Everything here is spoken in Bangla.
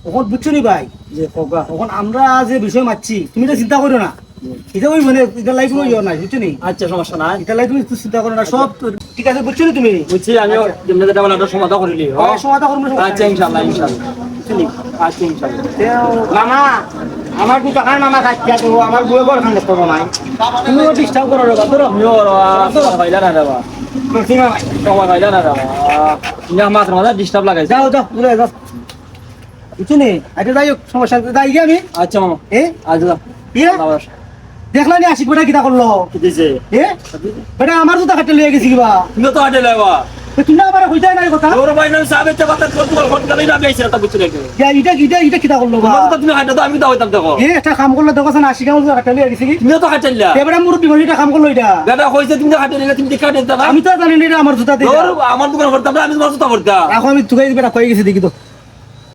এখন বুঝছো নি ভাই যে কোকা এখন আমরা যে বিষয় মারছি তুমি তো চিন্তা করো না এটা ওই মানে এটা লাইফ কোনো ইয়ে নাই বুঝছো নি আচ্ছা সমস্যা নাই এটা লাইফ তুমি চিন্তা করো না সব ঠিক আছে বুঝছো নি তুমি বুঝছি আমিও যেমন যেটা বলা সমাধান করিলি সমাধান করবো আচ্ছা ইনশাআল্লাহ ইনশাআল্লাহ আচ্ছা ইনশাআল্লাহ মামা আমার দু টাকার মামা খাচ্ছা তো আমার বউয়ে ঘর খান দেখতে নাই তুমিও ডিস্টার্ব করো রে বাতর আমিও খাইলা না যাবা তোমার খাইলা না যাবা ইয়া মাত্র মাথা ডিস্টার্ব লাগাইছে যাও যাও বলে যাও বুঝছো নি আচ্ছা যাই হোক সমস্যা যাই গিয়ে আমি আচ্ছা মামা এ আচ্ছা ইয়ে দেখলা নি আশিক বেটা কিতা করলো কি দিছে এ বেটা আমার জুতা কাটতে লিয়ে গেছি কিবা তুমি তো আটে লাগবা তুমি আবার হইতা নাই কথা তোর ভাই না সাবে তে বাতা তোর ফোন করে না বেইছে তা বুঝছ নাকি এটা কিতা করলো বা তোমার তো তুমি হাঁটা তো আমি তো হইতাম দেখো এ একটা কাম করলো দেখো না আশিক আমার জুতা কাটতে লিয়ে গেছি কি তুমি তো হাঁটাইলা এবারে মুরব্বি মানুষটা কাম করলো এটা দাদা কইছে তুমি তো হাঁটে নিলে তুমি দেখা দেন না আমি তো জানি না এটা আমার জুতা দিয়ে তোর আমার দোকান করতাম না আমি তোমার তো করতাম এখন আমি তুই বেটা কই গেছি দেখি তো